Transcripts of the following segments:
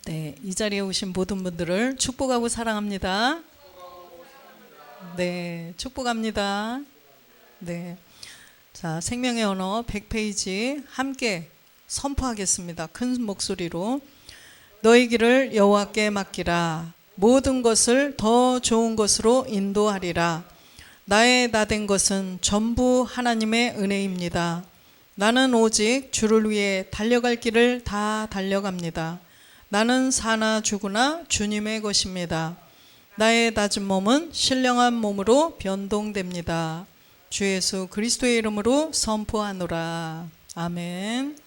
네, 이 자리에 오신 모든 분들을 축복하고 사랑합니다. 네, 축복합니다. 네, 자, 생명의 언어 100페이지 함께 선포하겠습니다. 큰 목소리로. 너희 길을 여호와께 맡기라. 모든 것을 더 좋은 것으로 인도하리라. 나의 나된 것은 전부 하나님의 은혜입니다. 나는 오직 주를 위해 달려갈 길을 다 달려갑니다. 나는 사나 죽으나 주님의 것입니다. 나의 낮은 몸은 신령한 몸으로 변동됩니다. 주 예수 그리스도의 이름으로 선포하노라. 아멘.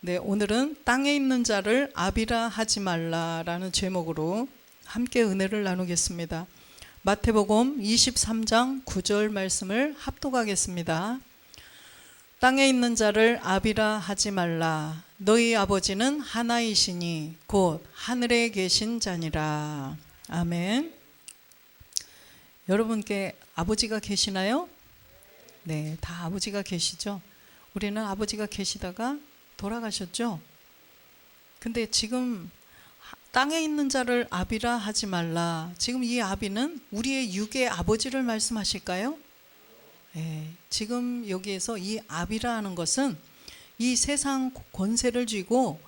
네, 오늘은 땅에 있는 자를 압이라 하지 말라라는 제목으로 함께 은혜를 나누겠습니다. 마태복음 23장 9절 말씀을 합독하겠습니다. 땅에 있는 자를 압이라 하지 말라. 너희 아버지는 하나이시니 곧 하늘에 계신 자니라. 아멘. 여러분께 아버지가 계시나요? 네, 다 아버지가 계시죠. 우리는 아버지가 계시다가 돌아가셨죠. 근데 지금 땅에 있는 자를 압이라 하지 말라. 지금 이 압이는 우리의 육의 아버지를 말씀하실까요? 네, 지금 여기에서 이 압이라 하는 것은 이 세상 권세를 쥐고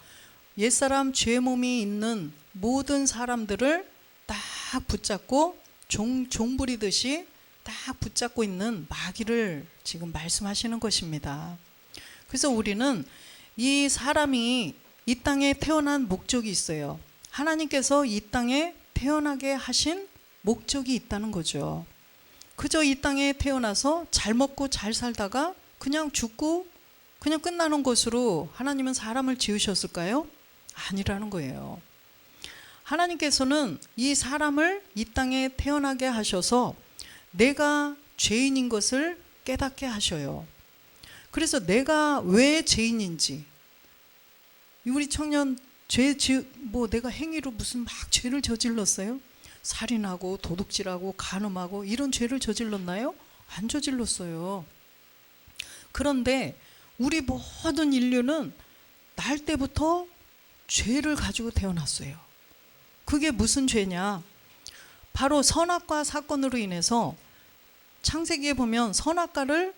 옛사람 죄 몸이 있는 모든 사람들을 딱 붙잡고 종 부리듯이 딱 붙잡고 있는 마귀를 지금 말씀하시는 것입니다. 그래서 우리는 이 사람이 이 땅에 태어난 목적이 있어요. 하나님께서 이 땅에 태어나게 하신 목적이 있다는 거죠. 그저 이 땅에 태어나서 잘 먹고 잘 살다가 그냥 죽고 그냥 끝나는 것으로 하나님은 사람을 지으셨을까요? 아니라는 거예요. 하나님께서는 이 사람을 이 땅에 태어나게 하셔서 내가 죄인인 것을 깨닫게 하셔요. 그래서 내가 왜 죄인인지, 우리 청년 내가 행위로 무슨 막 죄를 저질렀어요? 살인하고 도둑질하고 간음하고 이런 죄를 저질렀나요? 안 저질렀어요. 그런데 우리 모든 인류는 날 때부터 죄를 가지고 태어났어요. 그게 무슨 죄냐? 바로 선악과 사건으로 인해서 창세기에 보면 선악과를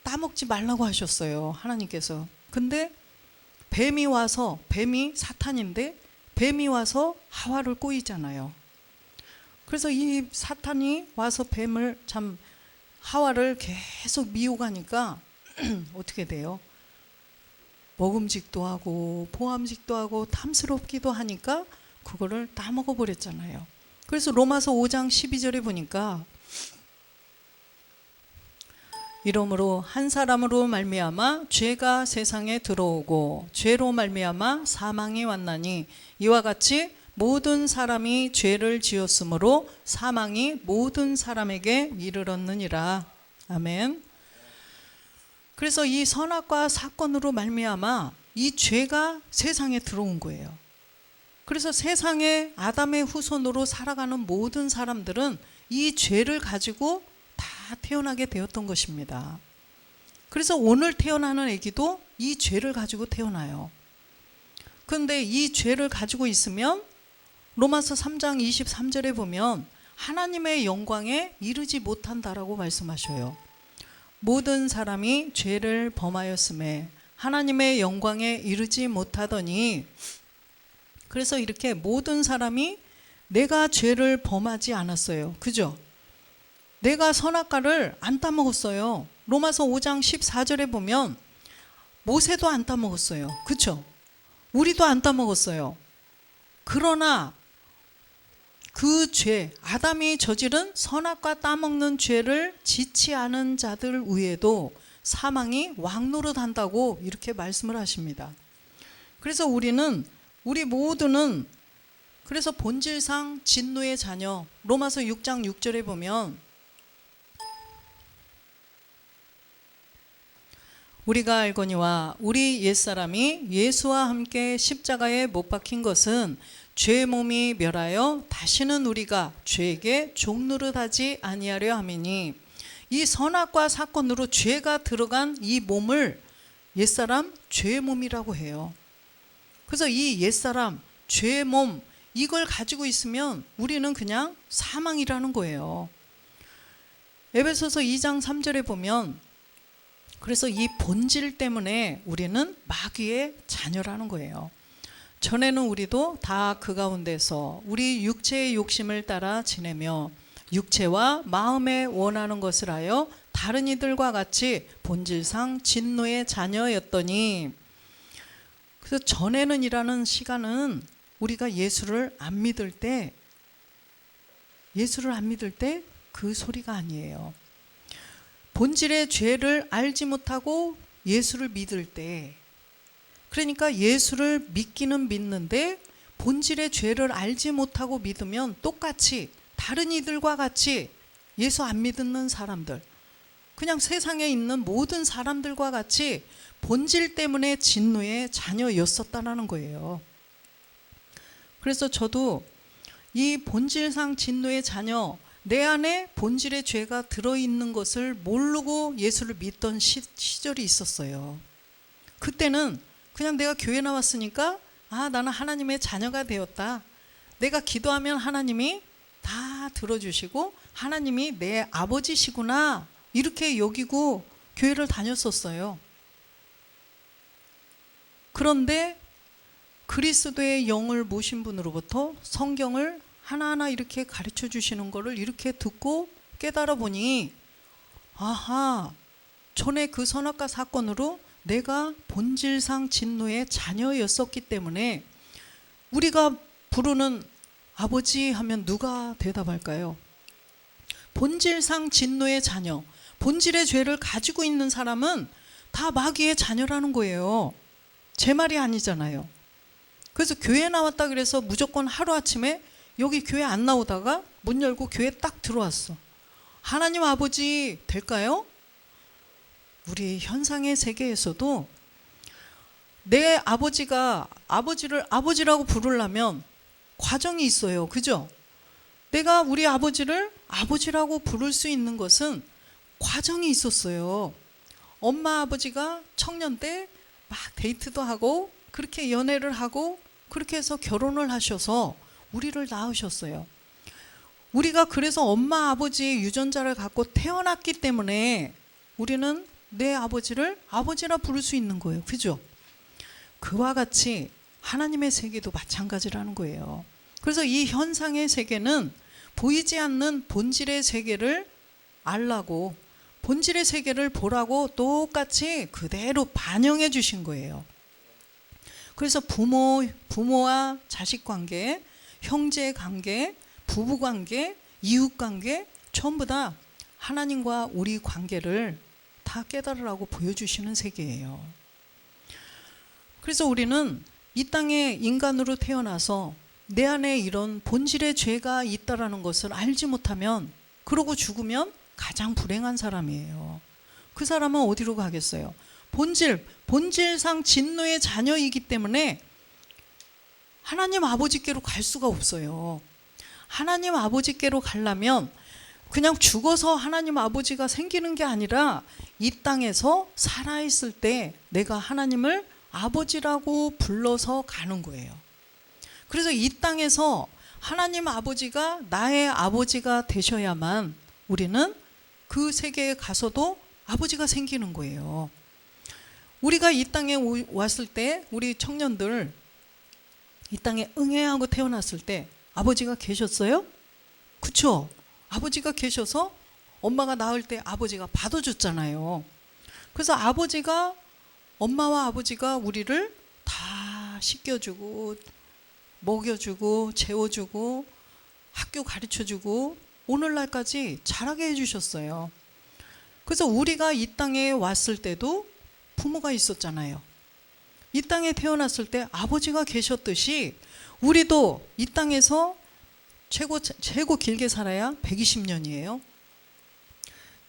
따먹지 말라고 하셨어요, 하나님께서. 근데 뱀이 사탄인데 뱀이 와서 하와를 꼬이잖아요. 그래서 이 사탄이 와서 하와를 계속 미혹하니까 어떻게 돼요? 먹음직도 하고 보암직도 하고 탐스럽기도 하니까 그거를 다 먹어버렸잖아요. 그래서 로마서 5장 12절에 보니까 이러므로 한 사람으로 말미암아 죄가 세상에 들어오고 죄로 말미암아 사망이 왔나니 이와 같이 모든 사람이 죄를 지었으므로 사망이 모든 사람에게 이르렀느니라. 아멘. 그래서 이 선악과 사건으로 말미암아 이 죄가 세상에 들어온 거예요. 그래서 세상에 아담의 후손으로 살아가는 모든 사람들은 이 죄를 가지고 다 태어나게 되었던 것입니다. 그래서 오늘 태어나는 아기도 이 죄를 가지고 태어나요. 그런데 이 죄를 가지고 있으면 로마서 3장 23절에 보면 하나님의 영광에 이르지 못한다라고 말씀하셔요. 모든 사람이 죄를 범하였음에 하나님의 영광에 이르지 못하더니, 그래서 이렇게 모든 사람이 내가 죄를 범하지 않았어요. 그죠? 내가 선악과를 안 따먹었어요. 로마서 5장 14절에 보면 모세도 안 따먹었어요. 그렇죠? 우리도 안 따먹었어요. 그러나 그 죄, 아담이 저지른 선악과 따먹는 죄를 짓지 않은 자들 위에도 사망이 왕노릇한다고 이렇게 말씀을 하십니다. 그래서 우리 모두는 그래서 본질상 진노의 자녀, 로마서 6장 6절에 보면 우리가 알거니와 우리 옛사람이 예수와 함께 십자가에 못 박힌 것은 죄 몸이 멸하여 다시는 우리가 죄에게 종노릇하지 아니하려 함이니, 이 선악과 사건으로 죄가 들어간 이 몸을 옛사람 죄의 몸이라고 해요. 그래서 이 옛사람 죄의 몸, 이걸 가지고 있으면 우리는 그냥 사망이라는 거예요. 에베소서 2장 3절에 보면 그래서 이 본질 때문에 우리는 마귀의 자녀라는 거예요. 전에는 우리도 다 그 가운데서 우리 육체의 욕심을 따라 지내며 육체와 마음에 원하는 것을 하여 다른 이들과 같이 본질상 진노의 자녀였더니, 그래서 전에는 이라는 시간은 우리가 예수를 안 믿을 때 그 소리가 아니에요. 본질의 죄를 알지 못하고 예수를 믿을 때, 그러니까 예수를 믿기는 믿는데 본질의 죄를 알지 못하고 믿으면 똑같이 다른 이들과 같이 예수 안 믿는 사람들, 그냥 세상에 있는 모든 사람들과 같이 본질 때문에 진노의 자녀였었다는 거예요. 그래서 저도 이 본질상 진노의 자녀, 내 안에 본질의 죄가 들어있는 것을 모르고 예수를 믿던 시절이 있었어요. 그때는 그냥 내가 교회 나왔으니까 나는 하나님의 자녀가 되었다, 내가 기도하면 하나님이 다 들어주시고 하나님이 내 아버지시구나, 이렇게 여기고 교회를 다녔었어요. 그런데 그리스도의 영을 모신 분으로부터 성경을 하나하나 이렇게 가르쳐 주시는 거를 이렇게 듣고 깨달아 보니, 전에 그 선악과 사건으로 내가 본질상 진노의 자녀였었기 때문에, 우리가 부르는 아버지 하면 누가 대답할까요? 본질상 진노의 자녀, 본질의 죄를 가지고 있는 사람은 다 마귀의 자녀라는 거예요. 제 말이 아니잖아요. 그래서 교회 나왔다 그래서 무조건 하루아침에 여기 교회 안 나오다가 문 열고 교회 딱 들어왔어, 하나님 아버지 될까요? 우리 현상의 세계에서도 내 아버지가 아버지를 아버지라고 부르려면 과정이 있어요. 그죠? 내가 우리 아버지를 아버지라고 부를 수 있는 것은 과정이 있었어요. 엄마 아버지가 청년 때 막 데이트도 하고 그렇게 연애를 하고 그렇게 해서 결혼을 하셔서 우리를 낳으셨어요. 우리가 그래서 엄마 아버지의 유전자를 갖고 태어났기 때문에 우리는 내 아버지를 아버지라 부를 수 있는 거예요. 그죠? 그와 같이 하나님의 세계도 마찬가지라는 거예요. 그래서 이 현상의 세계는 보이지 않는 본질의 세계를 알라고, 본질의 세계를 보라고 똑같이 그대로 반영해 주신 거예요. 그래서 부모와 자식 관계, 형제 관계, 부부 관계, 이웃 관계, 전부 다 하나님과 우리 관계를 다 깨달으라고 보여주시는 세계예요. 그래서 우리는 이 땅에 인간으로 태어나서 내 안에 이런 본질의 죄가 있다라는 것을 알지 못하면, 그러고 죽으면 가장 불행한 사람이에요. 그 사람은 어디로 가겠어요? 본질상 진노의 자녀이기 때문에 하나님 아버지께로 갈 수가 없어요. 하나님 아버지께로 가려면 그냥 죽어서 하나님 아버지가 생기는 게 아니라 이 땅에서 살아있을 때 내가 하나님을 아버지라고 불러서 가는 거예요. 그래서 이 땅에서 하나님 아버지가 나의 아버지가 되셔야만 우리는 그 세계에 가서도 아버지가 생기는 거예요. 우리가 이 땅에 왔을 때, 우리 청년들 이 땅에 응애하고 태어났을 때 아버지가 계셨어요? 그쵸? 아버지가 계셔서 엄마가 낳을 때 아버지가 받아줬잖아요. 그래서 엄마와 아버지가 우리를 다 씻겨주고 먹여주고 재워주고 학교 가르쳐주고 오늘날까지 자라게 해주셨어요. 그래서 우리가 이 땅에 왔을 때도 부모가 있었잖아요. 이 땅에 태어났을 때 아버지가 계셨듯이 우리도 이 땅에서 최고 길게 살아야 120년이에요.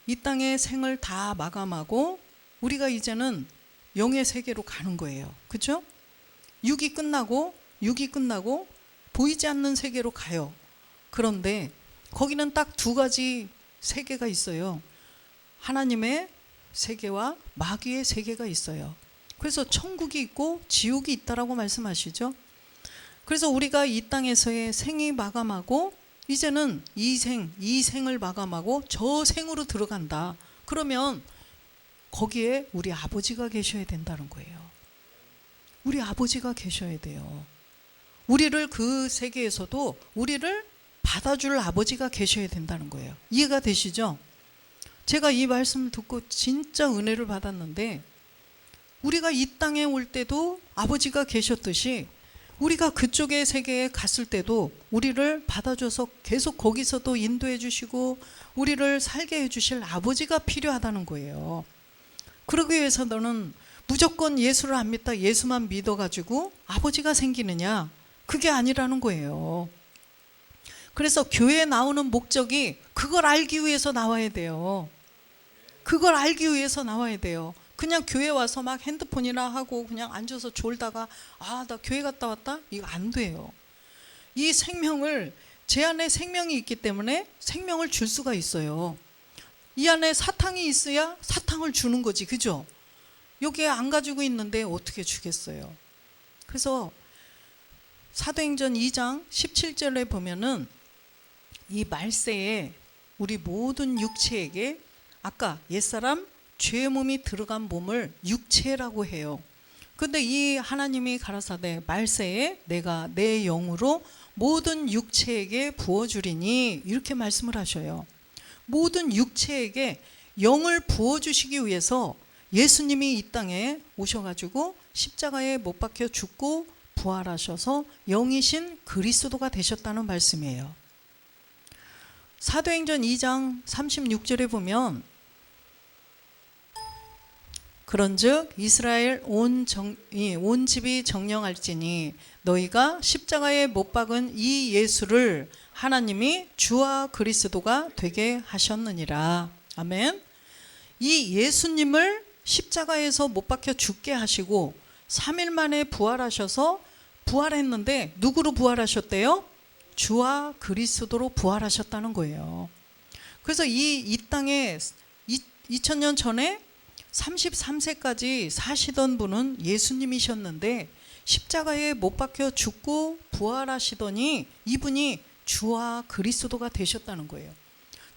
이 땅의 생을 다 마감하고 우리가 이제는 영의 세계로 가는 거예요. 그렇죠? 육이 끝나고 보이지 않는 세계로 가요. 그런데 거기는 딱 두 가지 세계가 있어요. 하나님의 세계와 마귀의 세계가 있어요. 그래서 천국이 있고 지옥이 있다라고 말씀하시죠. 그래서 우리가 이 땅에서의 생이 마감하고 이제는 이 생을 마감하고 저 생으로 들어간다. 그러면 거기에 우리 아버지가 계셔야 된다는 거예요. 우리 아버지가 계셔야 돼요. 우리를 그 세계에서도 우리를 받아줄 아버지가 계셔야 된다는 거예요. 이해가 되시죠? 제가 이 말씀을 듣고 진짜 은혜를 받았는데, 우리가 이 땅에 올 때도 아버지가 계셨듯이 우리가 그쪽의 세계에 갔을 때도 우리를 받아줘서 계속 거기서도 인도해 주시고 우리를 살게 해 주실 아버지가 필요하다는 거예요. 그러기 위해서 너는 무조건 예수를 안 믿다 예수만 믿어가지고 아버지가 생기느냐? 그게 아니라는 거예요. 그래서 교회에 나오는 목적이 그걸 알기 위해서 나와야 돼요. 그걸 알기 위해서 나와야 돼요. 그냥 교회 와서 막 핸드폰이나 하고 그냥 앉아서 졸다가 나 교회 갔다 왔다? 이거 안 돼요. 이 생명을, 제 안에 생명이 있기 때문에 생명을 줄 수가 있어요. 이 안에 사탕이 있어야 사탕을 주는 거지, 그죠? 여기에 안 가지고 있는데 어떻게 주겠어요? 그래서 사도행전 2장 17절에 보면은 이 말세에 우리 모든 육체에게, 아까 옛사람 죄의 몸이 들어간 몸을 육체라고 해요. 근데 이 하나님이 가라사대 말세에 내가 내 영으로 모든 육체에게 부어주리니, 이렇게 말씀을 하셔요. 모든 육체에게 영을 부어주시기 위해서 예수님이 이 땅에 오셔가지고 십자가에 못 박혀 죽고 부활하셔서 영이신 그리스도가 되셨다는 말씀이에요. 사도행전 2장 36절에 보면 그런즉 이스라엘 온 집이 정령할지니 너희가 십자가에 못 박은 이 예수를 하나님이 주와 그리스도가 되게 하셨느니라. 아멘. 이 예수님을 십자가에서 못 박혀 죽게 하시고 3일 만에 부활하셔서, 부활했는데 누구로 부활하셨대요? 주와 그리스도로 부활하셨다는 거예요. 그래서 이 땅에 2000년 전에 33세까지 사시던 분은 예수님이셨는데 십자가에 못 박혀 죽고 부활하시더니 이분이 주와 그리스도가 되셨다는 거예요.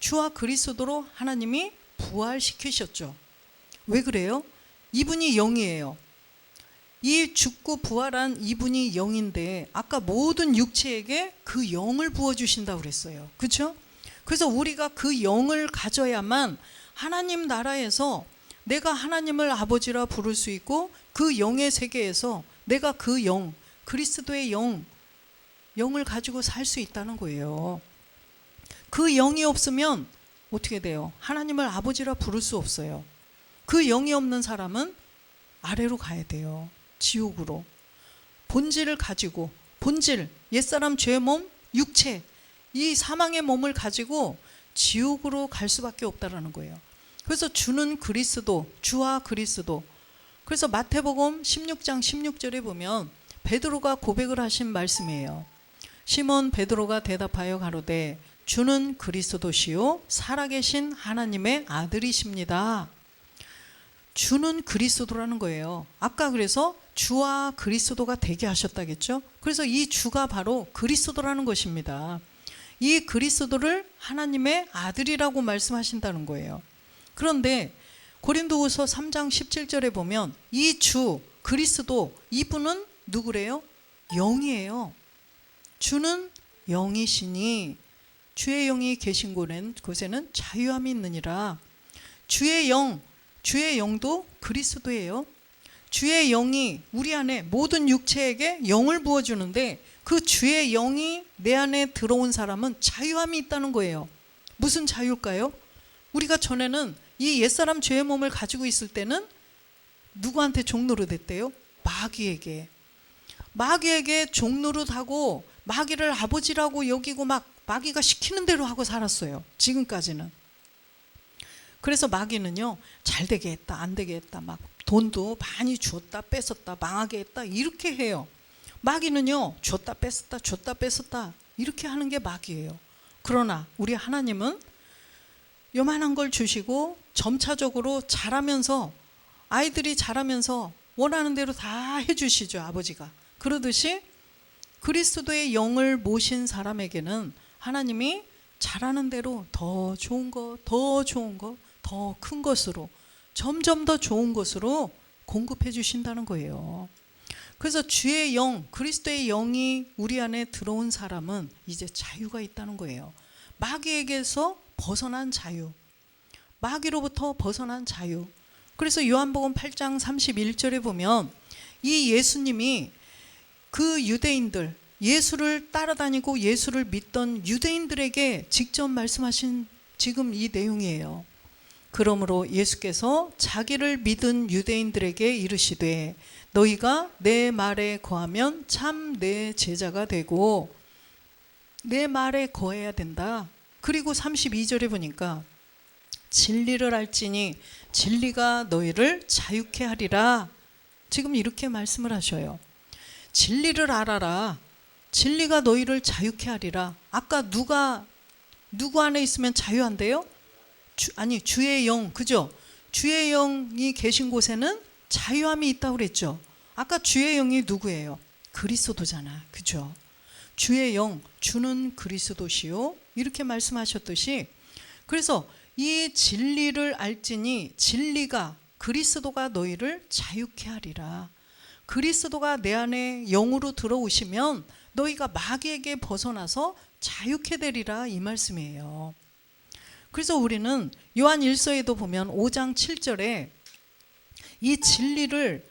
주와 그리스도로 하나님이 부활시키셨죠. 왜 그래요? 이분이 영이에요. 이 죽고 부활한 이분이 영인데 아까 모든 육체에게 그 영을 부어주신다고 그랬어요. 그렇죠? 그래서 우리가 그 영을 가져야만 하나님 나라에서 내가 하나님을 아버지라 부를 수 있고, 그 영의 세계에서 내가 그 영, 그리스도의 영을 가지고 살 수 있다는 거예요. 그 영이 없으면 어떻게 돼요? 하나님을 아버지라 부를 수 없어요. 그 영이 없는 사람은 아래로 가야 돼요. 지옥으로. 본질을 가지고, 본질, 옛사람 죄의 몸, 육체, 이 사망의 몸을 가지고 지옥으로 갈 수밖에 없다라는 거예요. 그래서 주는 그리스도, 주와 그리스도. 그래서 마태복음 16장 16절에 보면 베드로가 고백을 하신 말씀이에요. 시몬 베드로가 대답하여 가로되 주는 그리스도시요 살아계신 하나님의 아들이십니다. 주는 그리스도라는 거예요. 아까 그래서 주와 그리스도가 되게 하셨다겠죠? 그래서 이 주가 바로 그리스도라는 것입니다. 이 그리스도를 하나님의 아들이라고 말씀하신다는 거예요. 그런데 고린도후서 3장 17절에 보면 이 주 그리스도, 이분은 누구래요? 영이에요. 주는 영이시니 주의 영이 계신 곳에는 자유함이 있느니라. 주의 영도 그리스도예요. 주의 영이 우리 안에 모든 육체에게 영을 부어주는데 그 주의 영이 내 안에 들어온 사람은 자유함이 있다는 거예요. 무슨 자유일까요? 우리가 전에는 이 옛사람 죄의 몸을 가지고 있을 때는 누구한테 종노릇 했대요? 마귀에게 종노릇하고 마귀를 아버지라고 여기고 막 마귀가 시키는 대로 하고 살았어요. 지금까지는. 그래서 마귀는요, 잘 되게 했다, 안 되게 했다, 막 돈도 많이 줬다, 뺏었다, 망하게 했다, 이렇게 해요. 마귀는요, 줬다, 뺏었다, 이렇게 하는 게 마귀예요. 그러나 우리 하나님은 요만한 걸 주시고 점차적으로 자라면서, 아이들이 자라면서 원하는 대로 다 해주시죠, 아버지가. 그러듯이 그리스도의 영을 모신 사람에게는 하나님이 잘하는 대로 더 좋은 거, 더 좋은 거, 더 큰 것으로, 점점 더 좋은 것으로 공급해 주신다는 거예요. 그래서 주의 영, 그리스도의 영이 우리 안에 들어온 사람은 이제 자유가 있다는 거예요. 마귀에게서 벗어난 자유, 마귀로부터 벗어난 자유. 그래서 요한복음 8장 31절에 보면 이 예수님이 그 유대인들, 예수를 따라다니고 예수를 믿던 유대인들에게 직접 말씀하신 지금 이 내용이에요. 그러므로 예수께서 자기를 믿은 유대인들에게 이르시되 너희가 내 말에 거하면 참 내 제자가 되고, 내 말에 거해야 된다. 그리고 32절에 보니까 진리를 알지니 진리가 너희를 자유케 하리라. 지금 이렇게 말씀을 하셔요. 진리를 알아라. 진리가 너희를 자유케 하리라. 아까 누구 안에 있으면 자유한대요? 주의 영, 그죠? 주의 영이 계신 곳에는 자유함이 있다고 그랬죠. 아까 주의 영이 누구예요? 그리스도잖아, 그죠? 주의 영, 주는 그리스도시요, 이렇게 말씀하셨듯이, 그래서 이 진리를 알지니 진리가, 그리스도가 너희를 자유케 하리라. 그리스도가 내 안에 영으로 들어오시면 너희가 마귀에게 벗어나서 자유케 되리라, 이 말씀이에요. 그래서 우리는 요한 1서에도 보면 5장 7절에 이 진리를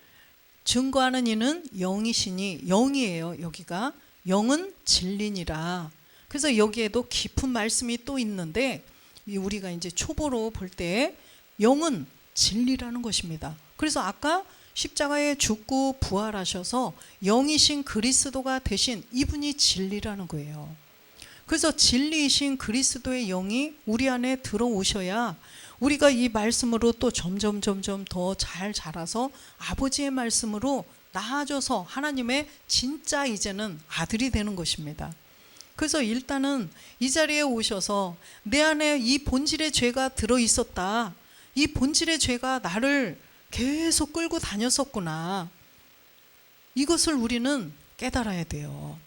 증거하는 이는 영이시니, 영이에요. 여기가 영은 진리니라. 그래서 여기에도 깊은 말씀이 또 있는데, 우리가 이제 초보로 볼 때 영은 진리라는 것입니다. 그래서 아까 십자가에 죽고 부활하셔서 영이신 그리스도가 되신 이분이 진리라는 거예요. 그래서 진리이신 그리스도의 영이 우리 안에 들어오셔야 우리가 이 말씀으로 또 점점 더 잘 자라서 아버지의 말씀으로 나아져서 하나님의 진짜 이제는 아들이 되는 것입니다. 그래서 일단은 이 자리에 오셔서 내 안에 이 본질의 죄가 들어있었다, 이 본질의 죄가 나를 계속 끌고 다녔었구나, 이것을 우리는 깨달아야 돼요.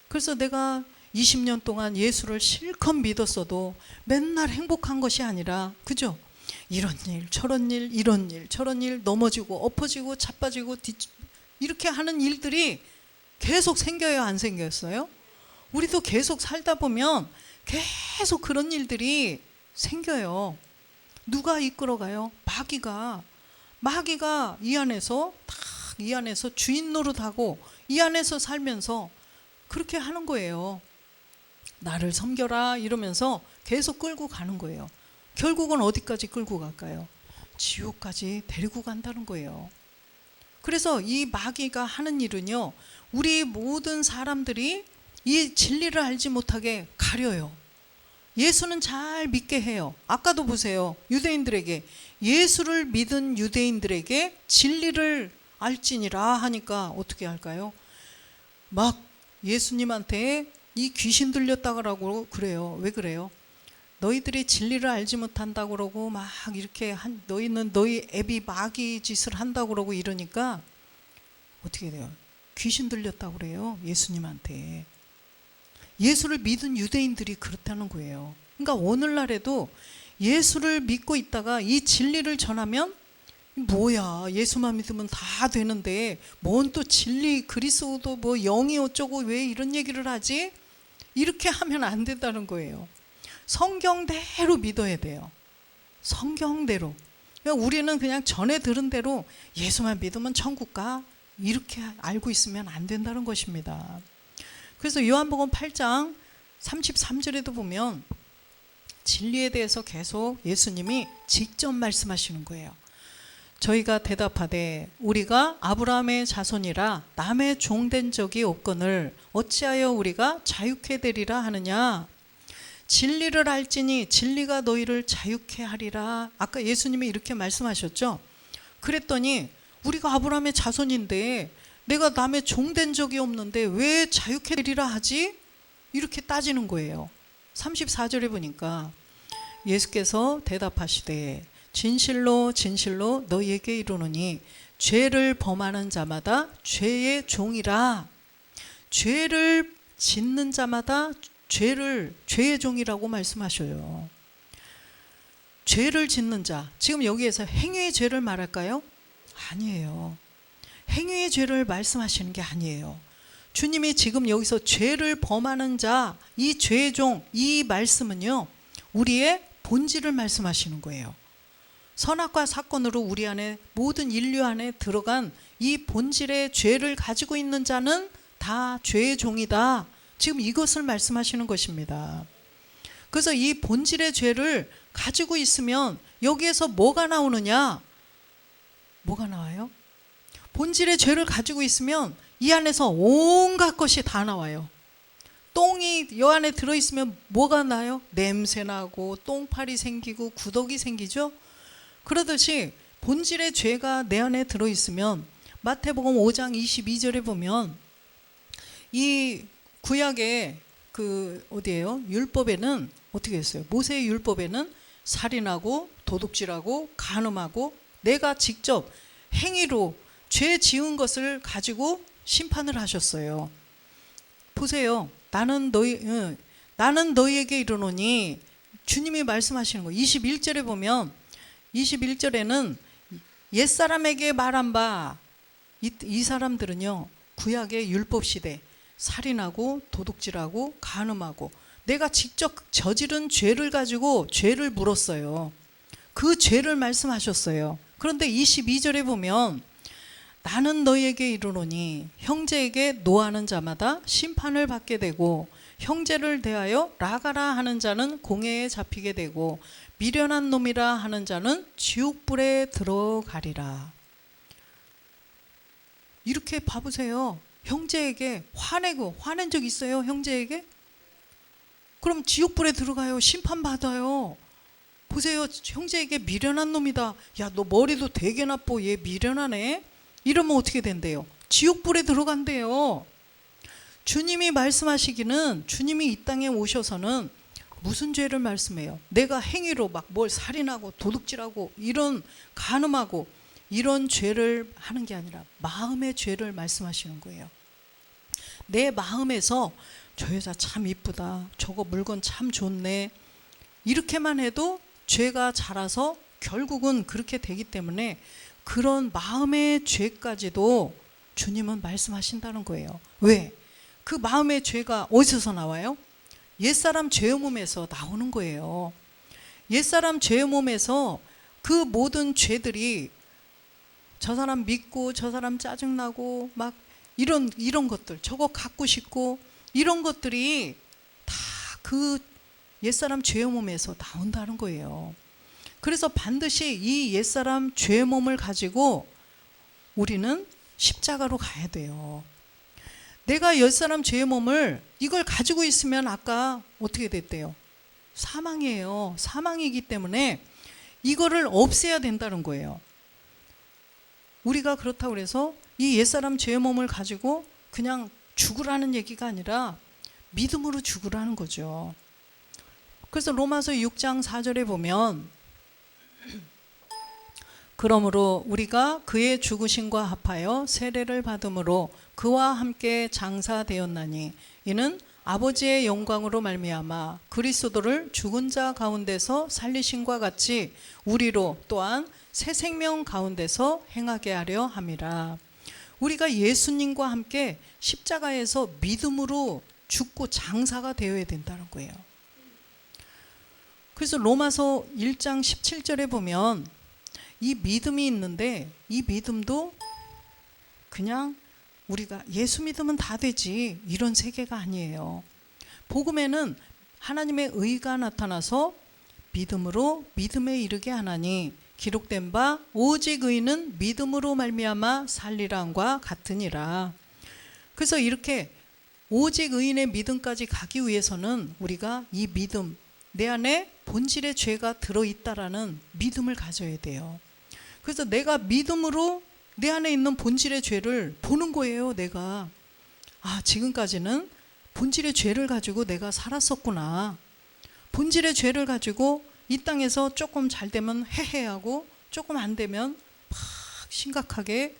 그래서 내가 20년 동안 예수를 실컷 믿었어도 맨날 행복한 것이 아니라, 그죠? 이런 일 저런 일, 이런 일 저런 일, 넘어지고 엎어지고 자빠지고 이렇게 하는 일들이 계속 생겨요, 안 생겼어요? 우리도 계속 살다 보면 계속 그런 일들이 생겨요. 누가 이끌어가요? 마귀가 이 안에서 이 안에서 주인 노릇하고 이 안에서 살면서 그렇게 하는 거예요. 나를 섬겨라 이러면서 계속 끌고 가는 거예요. 결국은 어디까지 끌고 갈까요? 지옥까지 데리고 간다는 거예요. 그래서 이 마귀가 하는 일은요, 우리 모든 사람들이 이 진리를 알지 못하게 가려요. 예수는 잘 믿게 해요. 아까도 보세요. 유대인들에게, 예수를 믿은 유대인들에게 진리를 알지니라 하니까 어떻게 할까요? 막 예수님한테 이 귀신 들렸다고 그래요. 왜 그래요? 너희들이 진리를 알지 못한다고 그러고 막 이렇게 너희는 너희 애비 마귀 짓을 한다고 그러고 이러니까 어떻게 돼요? 귀신 들렸다고 그래요, 예수님한테. 예수를 믿은 유대인들이 그렇다는 거예요. 그러니까 오늘날에도 예수를 믿고 있다가 이 진리를 전하면 뭐야, 예수만 믿으면 다 되는데 뭔 또 진리, 그리스도 뭐 영이 어쩌고 왜 이런 얘기를 하지? 이렇게 하면 안 된다는 거예요. 성경대로 믿어야 돼요. 성경대로. 우리는 그냥 전에 들은 대로 예수만 믿으면 천국 가, 이렇게 알고 있으면 안 된다는 것입니다. 그래서 요한복음 8장 33절에도 보면 진리에 대해서 계속 예수님이 직접 말씀하시는 거예요. 저희가 대답하되 우리가 아브라함의 자손이라 남의 종된 적이 없거늘 어찌하여 우리가 자유케 되리라 하느냐. 진리를 알지니 진리가 너희를 자유케 하리라. 아까 예수님이 이렇게 말씀하셨죠. 그랬더니 우리가 아브라함의 자손인데 내가 남의 종된 적이 없는데 왜 자유케 되리라 하지? 이렇게 따지는 거예요. 34절에 보니까 예수께서 대답하시되 진실로 진실로 너희에게 이르노니 죄를 범하는 자마다 죄의 종이라. 죄를 짓는 자마다 죄의 종이라고 말씀하셔요. 죄를 짓는 자, 지금 여기에서 행위의 죄를 말할까요? 아니에요. 행위의 죄를 말씀하시는 게 아니에요. 주님이 지금 여기서 죄를 범하는 자, 이 죄의 종, 이 말씀은요, 우리의 본질을 말씀하시는 거예요. 선악과 사건으로 우리 안에, 모든 인류 안에 들어간 이 본질의 죄를 가지고 있는 자는 다 죄의 종이다. 지금 이것을 말씀하시는 것입니다. 그래서 이 본질의 죄를 가지고 있으면 여기에서 뭐가 나오느냐? 뭐가 나와요? 본질의 죄를 가지고 있으면 이 안에서 온갖 것이 다 나와요. 똥이 이 안에 들어있으면 뭐가 나요? 냄새 나고 똥파리 생기고 구더기 생기죠? 그러듯이 본질의 죄가 내 안에 들어있으면 마태복음 5장 22절에 보면 이 구약의 어디예요? 율법에는 어떻게 했어요? 모세의 율법에는 살인하고 도둑질하고 간음하고 내가 직접 행위로 죄 지은 것을 가지고 심판을 하셨어요. 보세요. 나는 너희에게 이르노니, 주님이 말씀하시는 거 21절에 보면, 21절에는 옛사람에게 말한 바, 이 사람들은요 구약의 율법 시대 살인하고 도둑질하고 간음하고 내가 직접 저지른 죄를 가지고 죄를 물었어요. 그 죄를 말씀하셨어요. 그런데 22절에 보면 나는 너희에게 이르노니 형제에게 노하는 자마다 심판을 받게 되고 형제를 대하여 라가라 하는 자는 공회에 잡히게 되고 미련한 놈이라 하는 자는 지옥불에 들어가리라. 이렇게 봐보세요. 형제에게 화낸 적 있어요? 형제에게? 그럼 지옥불에 들어가요. 심판받아요. 보세요. 형제에게 미련한 놈이다. 야, 너 머리도 되게 나빠. 얘 미련하네. 이러면 어떻게 된대요? 지옥불에 들어간대요. 주님이 말씀하시기는, 주님이 이 땅에 오셔서는 무슨 죄를 말씀해요? 내가 행위로 막 뭘 살인하고 도둑질하고 이런 간음하고 이런 죄를 하는 게 아니라 마음의 죄를 말씀하시는 거예요. 내 마음에서 저 여자 참 이쁘다, 저거 물건 참 좋네, 이렇게만 해도 죄가 자라서 결국은 그렇게 되기 때문에 그런 마음의 죄까지도 주님은 말씀하신다는 거예요. 왜? 그 마음의 죄가 어디서 나와요? 옛사람 죄의 몸에서 나오는 거예요. 옛사람 죄의 몸에서 그 모든 죄들이, 저 사람 믿고 저 사람 짜증나고 막 이런 것들, 저거 갖고 싶고 이런 것들이 다 그 옛사람 죄의 몸에서 나온다는 거예요. 그래서 반드시 이 옛사람 죄의 몸을 가지고 우리는 십자가로 가야 돼요. 내가 옛사람 죄의 몸을 이걸 가지고 있으면 아까 어떻게 됐대요? 사망이에요. 사망이기 때문에 이거를 없애야 된다는 거예요. 우리가 그렇다고 해서 이 옛사람 죄의 몸을 가지고 그냥 죽으라는 얘기가 아니라 믿음으로 죽으라는 거죠. 그래서 로마서 6장 4절에 보면 그러므로 우리가 그의 죽으심과 합하여 세례를 받음으로 그와 함께 장사되었나니 이는 아버지의 영광으로 말미암아 그리스도를 죽은 자 가운데서 살리심과 같이 우리로 또한 새 생명 가운데서 행하게 하려 함이라. 우리가 예수님과 함께 십자가에서 믿음으로 죽고 장사가 되어야 된다는 거예요. 그래서 로마서 1장 17절에 보면 이 믿음이 있는데 이 믿음도 그냥 우리가 예수 믿으면 다 되지 이런 세계가 아니에요. 복음에는 하나님의 의가 나타나서 믿음으로 믿음에 이르게 하나니 기록된 바 오직 의는 믿음으로 말미암아 살리라함과 같으니라. 그래서 이렇게 오직 의인의 믿음까지 가기 위해서는 우리가 이 믿음, 내 안에 본질의 죄가 들어있다라는 믿음을 가져야 돼요. 그래서 내가 믿음으로 내 안에 있는 본질의 죄를 보는 거예요. 내가 지금까지는 본질의 죄를 가지고 내가 살았었구나. 본질의 죄를 가지고 이 땅에서 조금 잘 되면 해해하고 조금 안 되면 막 심각하게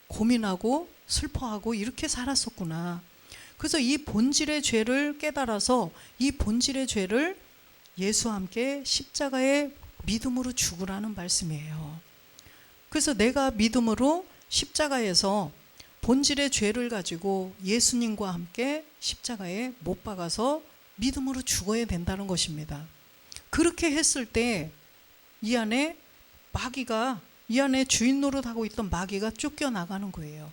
고민하고 슬퍼하고 이렇게 살았었구나. 그래서 이 본질의 죄를 깨달아서 이 본질의 죄를 예수와 함께 십자가에 믿음으로 죽으라는 말씀이에요. 그래서 내가 믿음으로 십자가에서 본질의 죄를 가지고 예수님과 함께 십자가에 못 박아서 믿음으로 죽어야 된다는 것입니다. 그렇게 했을 때 이 안에 마귀가, 이 안에 주인 노릇하고 있던 마귀가 쫓겨나가는 거예요.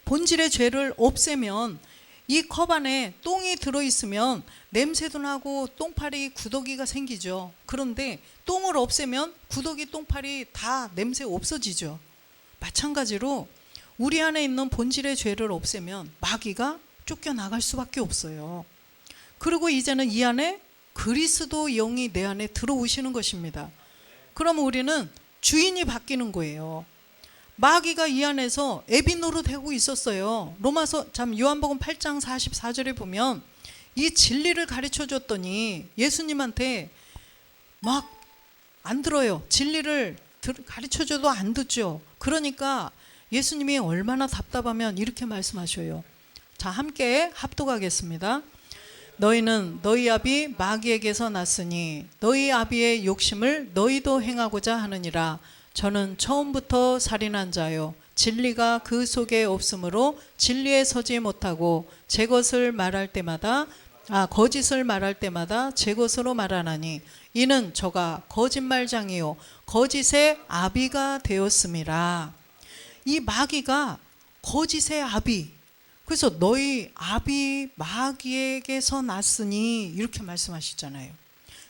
본질의 죄를 없애면 이 컵 안에 똥이 들어있으면 냄새도 나고 똥파리 구더기가 생기죠. 그런데 똥을 없애면 구더기 똥파리 다 냄새 없어지죠. 마찬가지로 우리 안에 있는 본질의 죄를 없애면 마귀가 쫓겨나갈 수밖에 없어요. 그리고 이제는 이 안에 그리스도 영이 내 안에 들어오시는 것입니다. 그러면 우리는 주인이 바뀌는 거예요. 마귀가 이 안에서 애비 노릇하고 있었어요. 요한복음 8장 44절에 보면 이 진리를 가르쳐 줬더니 예수님한테 막 안 들어요. 진리를 가르쳐 줘도 안 듣죠. 그러니까 예수님이 얼마나 답답하면 이렇게 말씀하셔요. 자, 함께 합독하겠습니다. 너희는 너희 아비 마귀에게서 났으니 너희 아비의 욕심을 너희도 행하고자 하느니라. 저는 처음부터 살인한 자요 진리가 그 속에 없으므로 진리에 서지 못하고 거짓을 말할 때마다 제 것으로 말하나니 이는 저가 거짓말장이요 거짓의 아비가 되었음이라. 이 마귀가 거짓의 아비, 그래서 너희 아비 마귀에게서 났으니 이렇게 말씀하시잖아요.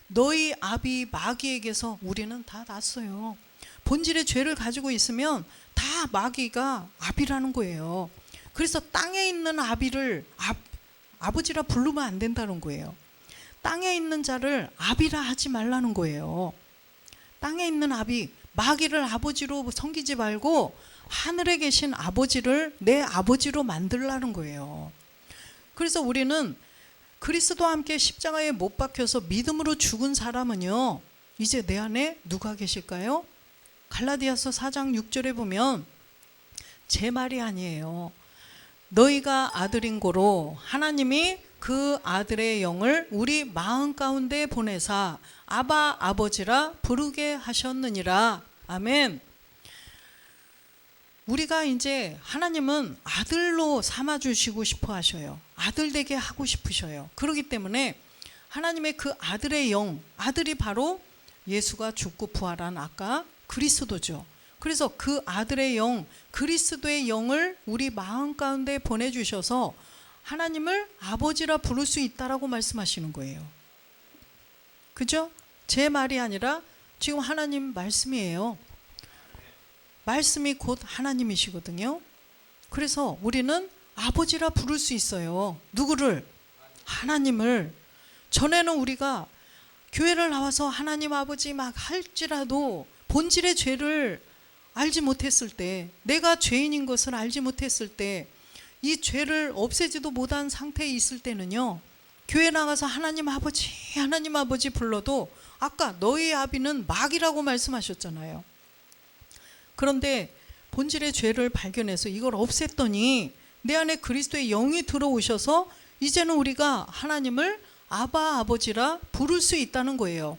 너희 아비 마귀에게서 우리는 다 났어요. 본질의 죄를 가지고 있으면 다 마귀가 아비라는 거예요. 그래서 땅에 있는 아비를 아버지라 부르면 안 된다는 거예요. 땅에 있는 자를 아비라 하지 말라는 거예요. 땅에 있는 아비, 마귀를 아버지로 섬기지 말고 하늘에 계신 아버지를 내 아버지로 만들라는 거예요. 그래서 우리는 그리스도와 함께 십자가에 못 박혀서 믿음으로 죽은 사람은요, 이제 내 안에 누가 계실까요? 갈라디아서 4장 6절에 보면 제 말이 아니에요. 너희가 아들인 고로 하나님이 그 아들의 영을 우리 마음 가운데 보내사 아바 아버지라 부르게 하셨느니라. 아멘. 우리가 이제 하나님은 아들로 삼아주시고 싶어 하셔요. 아들 되게 하고 싶으셔요. 그렇기 때문에 하나님의 그 아들의 영, 아들이 바로 예수가 죽고 부활한 아까 그리스도죠. 그래서 그 아들의 영, 그리스도의 영을 우리 마음 가운데 보내주셔서 하나님을 아버지라 부를 수 있다라고 말씀하시는 거예요. 그죠? 제 말이 아니라 지금 하나님 말씀이에요. 말씀이 곧 하나님이시거든요. 그래서 우리는 아버지라 부를 수 있어요. 누구를? 하나님을. 전에는 우리가 교회를 나와서 하나님 아버지 막 할지라도 본질의 죄를 알지 못했을 때, 내가 죄인인 것을 알지 못했을 때, 이 죄를 없애지도 못한 상태에 있을 때는요, 교회 나가서 하나님 아버지 불러도 아까 너희 아비는 마귀라고 말씀하셨잖아요. 그런데 본질의 죄를 발견해서 이걸 없앴더니 내 안에 그리스도의 영이 들어오셔서 이제는 우리가 하나님을 아바 아버지라 부를 수 있다는 거예요.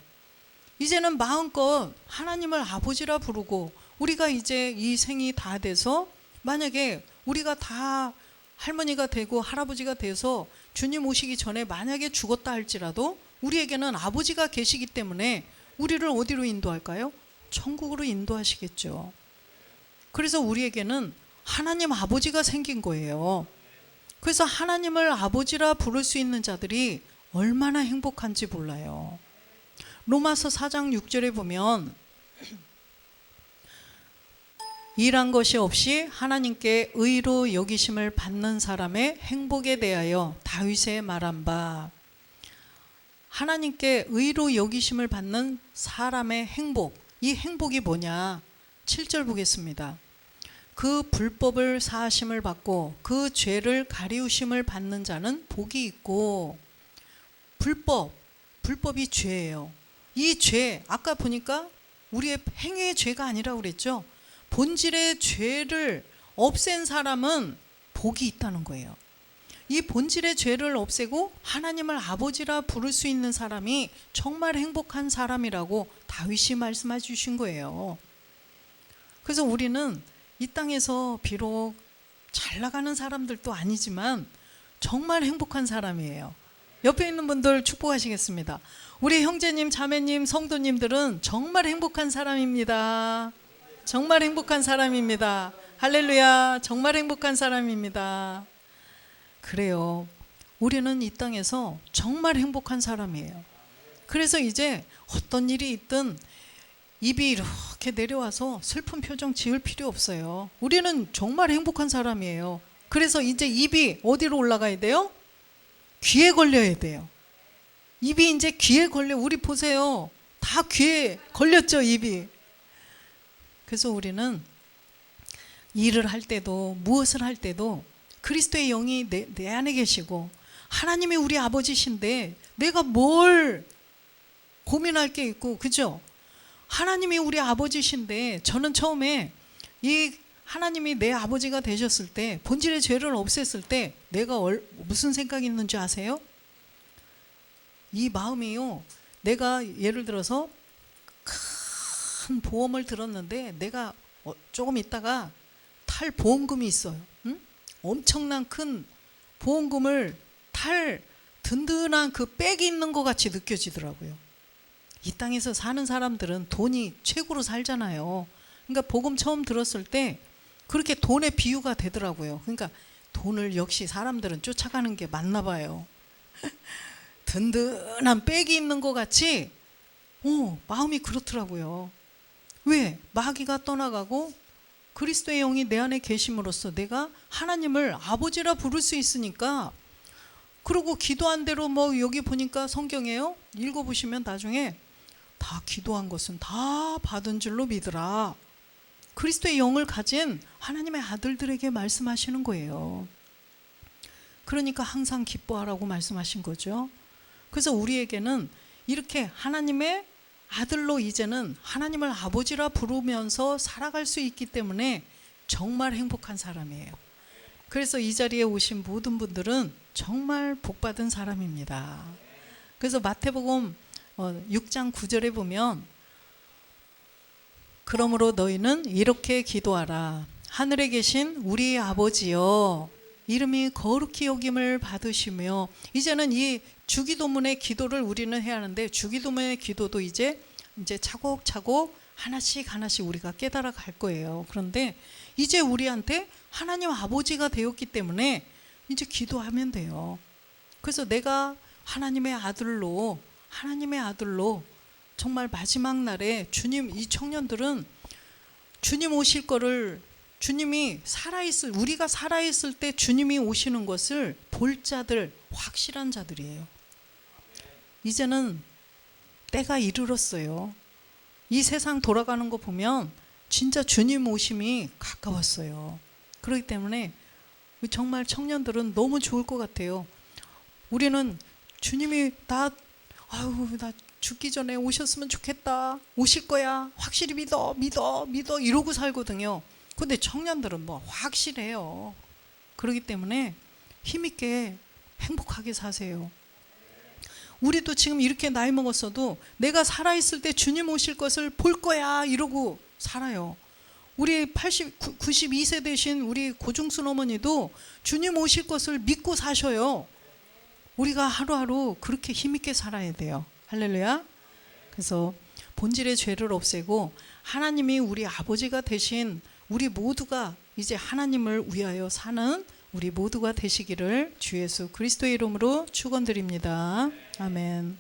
이제는 마음껏 하나님을 아버지라 부르고, 우리가 이제 이 생이 다 돼서 만약에 우리가 다 할머니가 되고 할아버지가 돼서 주님 오시기 전에 만약에 죽었다 할지라도 우리에게는 아버지가 계시기 때문에 우리를 어디로 인도할까요? 천국으로 인도하시겠죠. 그래서 우리에게는 하나님 아버지가 생긴 거예요. 그래서 하나님을 아버지라 부를 수 있는 자들이 얼마나 행복한지 몰라요. 로마서 4장 6절에 보면 일한 것이 없이 하나님께 의로 여기심을 받는 사람의 행복에 대하여 다윗의 말한 바, 하나님께 의로 여기심을 받는 사람의 행복, 이 행복이 뭐냐? 7절 보겠습니다. 그 불법을 사하심을 받고 그 죄를 가리우심을 받는 자는 복이 있고. 불법이 죄예요. 이 죄, 아까 보니까 우리의 행위의 죄가 아니라고 그랬죠. 본질의 죄를 없앤 사람은 복이 있다는 거예요. 이 본질의 죄를 없애고 하나님을 아버지라 부를 수 있는 사람이 정말 행복한 사람이라고 다윗이 말씀해 주신 거예요. 그래서 우리는 이 땅에서 비록 잘 나가는 사람들도 아니지만 정말 행복한 사람이에요. 옆에 있는 분들 축복하시겠습니다. 우리 형제님, 자매님, 성도님들은 정말 행복한 사람입니다. 정말 행복한 사람입니다. 할렐루야, 정말 행복한 사람입니다. 그래요. 우리는 이 땅에서 정말 행복한 사람이에요. 그래서 이제 어떤 일이 있든 입이 이렇게 내려와서 슬픈 표정 지을 필요 없어요. 우리는 정말 행복한 사람이에요. 그래서 이제 입이 어디로 올라가야 돼요? 귀에 걸려야 돼요. 입이 이제 귀에 걸려. 우리 보세요. 다 귀에 걸렸죠, 입이. 그래서 우리는 일을 할 때도 무엇을 할 때도 그리스도의 영이 내 안에 계시고 하나님이 우리 아버지신데 내가 뭘 고민할 게 있고, 그죠? 하나님이 우리 아버지신데 저는 처음에 이 하나님이 내 아버지가 되셨을 때 본질의 죄를 없앴을 때 내가 무슨 생각이 있는지 아세요? 이 마음이요, 내가 예를 들어서 큰 보험을 들었는데 내가 조금 있다가 탈 보험금이 있어요. 응? 엄청난 큰 보험금을 탈 든든한 그 백이 있는 것 같이 느껴지더라고요. 이 땅에서 사는 사람들은 돈이 최고로 살잖아요. 그러니까 복음 처음 들었을 때 그렇게 돈의 비유가 되더라고요. 그러니까 돈을 역시 사람들은 쫓아가는 게 맞나 봐요. 든든한 백이 있는 것 같이 마음이 그렇더라고요. 왜? 마귀가 떠나가고 그리스도의 영이 내 안에 계심으로써 내가 하나님을 아버지라 부를 수 있으니까. 그리고 기도한 대로 뭐 여기 보니까 성경에요, 읽어보시면 나중에 다 기도한 것은 다 받은 줄로 믿으라. 그리스도의 영을 가진 하나님의 아들들에게 말씀하시는 거예요. 그러니까 항상 기뻐하라고 말씀하신 거죠. 그래서 우리에게는 이렇게 하나님의 아들로 이제는 하나님을 아버지라 부르면서 살아갈 수 있기 때문에 정말 행복한 사람이에요. 그래서 이 자리에 오신 모든 분들은 정말 복받은 사람입니다. 그래서 마태복음 6장 9절에 보면 그러므로 너희는 이렇게 기도하라. 하늘에 계신 우리 아버지여, 이름이 거룩히 여김을 받으시며. 이제는 이 주기도문의 기도를 우리는 해야 하는데 주기도문의 기도도 이제 차곡차곡 하나씩 우리가 깨달아 갈 거예요. 그런데 이제 우리한테 하나님 아버지가 되었기 때문에 이제 기도하면 돼요. 그래서 내가 하나님의 아들로 정말 마지막 날에 주님, 이 청년들은 주님 오실 거를, 주님이 우리가 살아있을 때 주님이 오시는 것을 볼 자들, 확실한 자들이에요. 이제는 때가 이르렀어요. 이 세상 돌아가는 거 보면 진짜 주님 오심이 가까웠어요. 그렇기 때문에 정말 청년들은 너무 좋을 것 같아요. 우리는 주님이 나 죽기 전에 오셨으면 좋겠다, 오실 거야, 확실히 믿어 이러고 살거든요. 근데 청년들은 뭐 확실해요. 그렇기 때문에 힘있게 행복하게 사세요. 우리도 지금 이렇게 나이 먹었어도 내가 살아있을 때 주님 오실 것을 볼 거야 이러고 살아요. 우리 92세 되신 우리 고중순 어머니도 주님 오실 것을 믿고 사셔요. 우리가 하루하루 그렇게 힘있게 살아야 돼요. 할렐루야. 그래서 본질의 죄를 없애고 하나님이 우리 아버지가 되신 우리 모두가 이제 하나님을 위하여 사는 우리 모두가 되시기를 주 예수 그리스도의 이름으로 축원드립니다. 아멘.